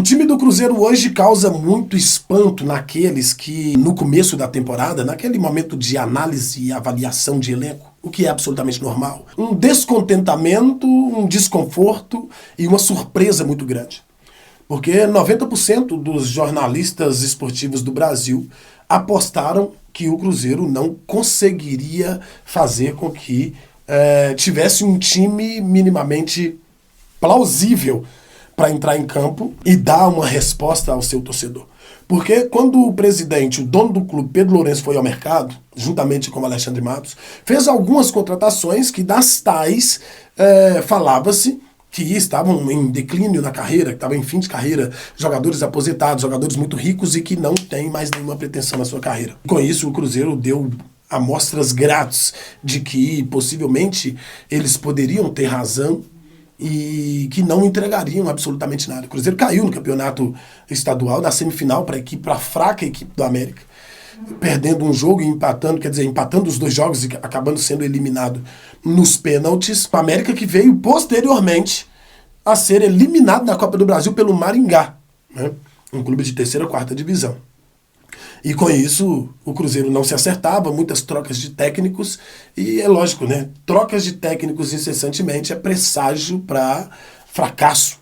O time do Cruzeiro hoje causa muito espanto naqueles que, no começo da temporada, naquele momento de análise e avaliação de elenco, o que é absolutamente normal, um descontentamento, um desconforto e uma surpresa muito grande. Porque 90% dos jornalistas esportivos do Brasil apostaram que o Cruzeiro não conseguiria fazer com que tivesse um time minimamente plausível para entrar em campo e dar uma resposta ao seu torcedor. Porque quando o presidente, o dono do clube, Pedro Lourenço, foi ao mercado, juntamente com o Alexandre Matos, fez algumas contratações que das tais falava-se que estavam em declínio na carreira, que estavam em fim de carreira, jogadores aposentados, jogadores muito ricos e que não têm mais nenhuma pretensão na sua carreira. Com isso, o Cruzeiro deu amostras grátis de que possivelmente eles poderiam ter razão e que não entregariam absolutamente nada. O Cruzeiro caiu no campeonato estadual, na semifinal, para a fraca equipe do América, perdendo um jogo e empatando, quer dizer, empatando os dois jogos e acabando sendo eliminado nos pênaltis. O América que veio posteriormente a ser eliminado na Copa do Brasil pelo Maringá, né? Um clube de terceira ou quarta divisão. E com isso, o Cruzeiro não se acertava, muitas trocas de técnicos, e é lógico, né? Trocas de técnicos incessantemente é presságio para fracasso.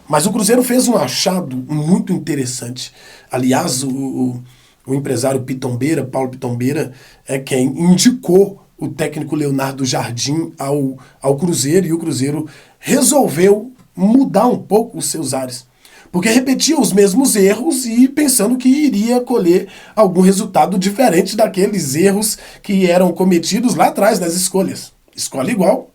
Mas o Cruzeiro fez um achado muito interessante. Aliás, o empresário Pitombeira, Paulo Pitombeira, é quem indicou o técnico Leonardo Jardim ao Cruzeiro, e o Cruzeiro resolveu mudar um pouco os seus ares. Porque repetia os mesmos erros e pensando que iria colher algum resultado diferente daqueles erros que eram cometidos lá atrás nas escolhas. Escolha igual,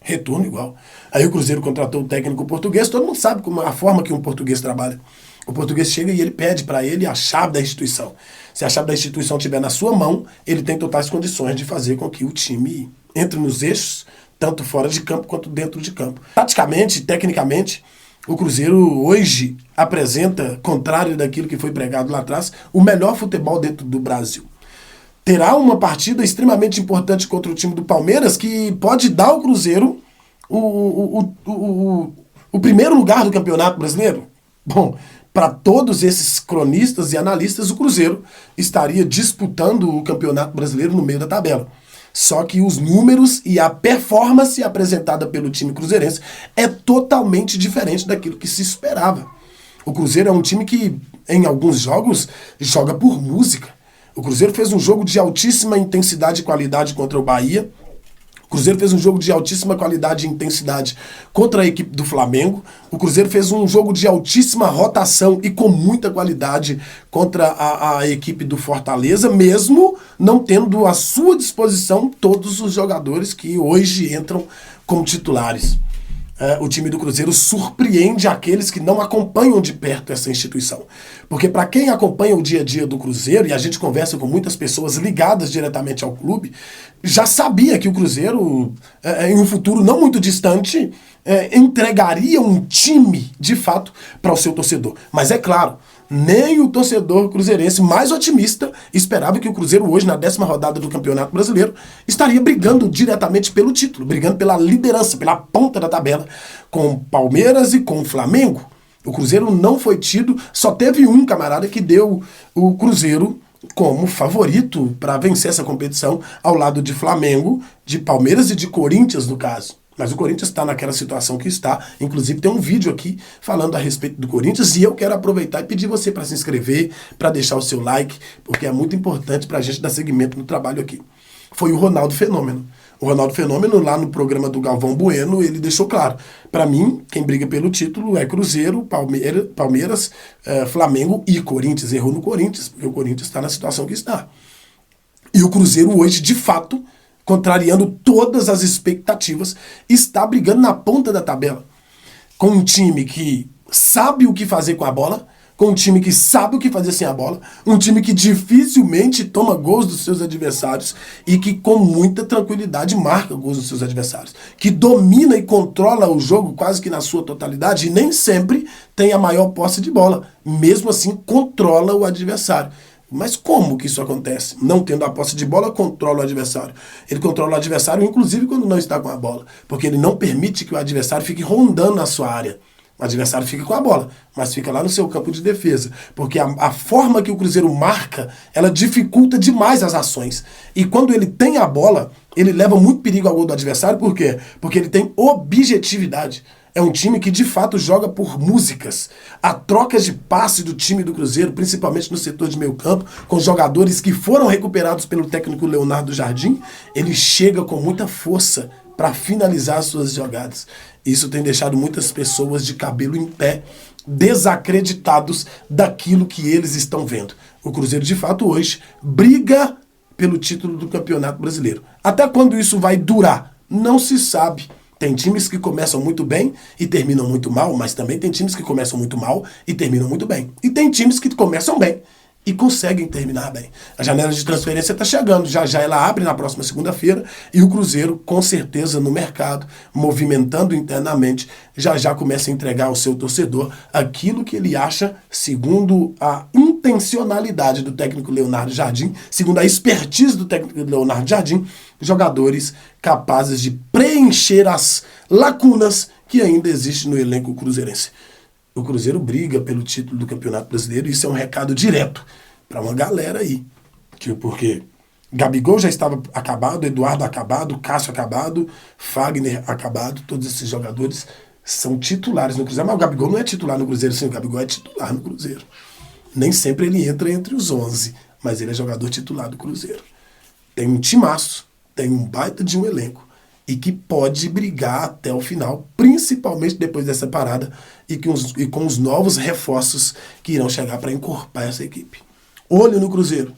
retorno igual. Aí o Cruzeiro contratou o técnico português, todo mundo sabe como a forma que um português trabalha. O português chega e ele pede para ele a chave da instituição. Se a chave da instituição estiver na sua mão, ele tem totais condições de fazer com que o time entre nos eixos, tanto fora de campo quanto dentro de campo. Taticamente, tecnicamente, o Cruzeiro hoje apresenta, contrário daquilo que foi pregado lá atrás, o melhor futebol dentro do Brasil. Terá uma partida extremamente importante contra o time do Palmeiras que pode dar ao Cruzeiro o primeiro lugar do Campeonato Brasileiro. Bom, para todos esses cronistas e analistas, o Cruzeiro estaria disputando o Campeonato Brasileiro no meio da tabela. Só que os números e a performance apresentada pelo time cruzeirense é totalmente diferente daquilo que se esperava. O Cruzeiro é um time que, em alguns jogos, joga por música. O Cruzeiro fez um jogo de altíssima intensidade e qualidade contra o Bahia. O Cruzeiro fez um jogo de altíssima qualidade e intensidade contra a equipe do Flamengo. O Cruzeiro fez um jogo de altíssima rotação e com muita qualidade contra a equipe do Fortaleza, mesmo não tendo à sua disposição todos os jogadores que hoje entram como titulares. O time do Cruzeiro surpreende aqueles que não acompanham de perto essa instituição. Porque para quem acompanha o dia a dia do Cruzeiro, e a gente conversa com muitas pessoas ligadas diretamente ao clube, já sabia que o Cruzeiro, em um futuro não muito distante, entregaria um time, de fato, para o seu torcedor. Mas é claro, nem o torcedor cruzeirense mais otimista esperava que o Cruzeiro hoje, na 10ª rodada do Campeonato Brasileiro, estaria brigando diretamente pelo título, brigando pela liderança, pela ponta da tabela, com Palmeiras e com Flamengo. O Cruzeiro não foi tido, só teve um camarada que deu o Cruzeiro como favorito para vencer essa competição, ao lado de Flamengo, de Palmeiras e de Corinthians, no caso. Mas o Corinthians está naquela situação que está. Inclusive tem um vídeo aqui falando a respeito do Corinthians e eu quero aproveitar e pedir você para se inscrever, para deixar o seu like, porque é muito importante para a gente dar seguimento no trabalho aqui. Foi o Ronaldo Fenômeno. O Ronaldo Fenômeno, lá no programa do Galvão Bueno, ele deixou claro. Para mim, quem briga pelo título é Cruzeiro, Palmeiras, Flamengo e Corinthians. Errou no Corinthians, porque o Corinthians está na situação que está. E o Cruzeiro hoje, de fato, contrariando todas as expectativas, está brigando na ponta da tabela. Com um time que sabe o que fazer com a bola, com um time que sabe o que fazer sem a bola, um time que dificilmente toma gols dos seus adversários e que com muita tranquilidade marca gols dos seus adversários, que domina e controla o jogo quase que na sua totalidade e nem sempre tem a maior posse de bola, mesmo assim controla o adversário. Mas como que isso acontece? Não tendo a posse de bola, controla o adversário. Ele controla o adversário, inclusive quando não está com a bola, porque ele não permite que o adversário fique rondando a sua área. O adversário fica com a bola, mas fica lá no seu campo de defesa. Porque a forma que o Cruzeiro marca, ela dificulta demais as ações. E quando ele tem a bola, ele leva muito perigo ao gol do adversário. Por quê? Porque ele tem objetividade. É um time que de fato joga por músicas. A troca de passe do time do Cruzeiro, principalmente no setor de meio campo, com jogadores que foram recuperados pelo técnico Leonardo Jardim, ele chega com muita força para finalizar as suas jogadas. Isso tem deixado muitas pessoas de cabelo em pé, desacreditados daquilo que eles estão vendo. O Cruzeiro, de fato, hoje briga pelo título do Campeonato Brasileiro. Até quando isso vai durar? Não se sabe. Tem times que começam muito bem e terminam muito mal, mas também tem times que começam muito mal e terminam muito bem. E tem times que começam bem e conseguem terminar bem. A janela de transferência está chegando, já já ela abre na próxima segunda-feira e o Cruzeiro, com certeza, no mercado, movimentando internamente, já já começa a entregar ao seu torcedor aquilo que ele acha, segundo a intencionalidade do técnico Leonardo Jardim, segundo a expertise do técnico Leonardo Jardim, jogadores capazes de preencher as lacunas que ainda existem no elenco cruzeirense. O Cruzeiro briga pelo título do Campeonato Brasileiro e isso é um recado direto para uma galera aí. Porque Gabigol já estava acabado, Eduardo acabado, Cássio acabado, Fagner acabado, todos esses jogadores são titulares no Cruzeiro. Mas o Gabigol não é titular no Cruzeiro, sim, o Gabigol é titular no Cruzeiro. Nem sempre ele entra entre os 11, mas ele é jogador titular do Cruzeiro. Tem um timaço, tem um baita de um elenco e que pode brigar até o final, principalmente depois dessa parada e com os novos reforços que irão chegar para encorpar essa equipe. Olho no Cruzeiro.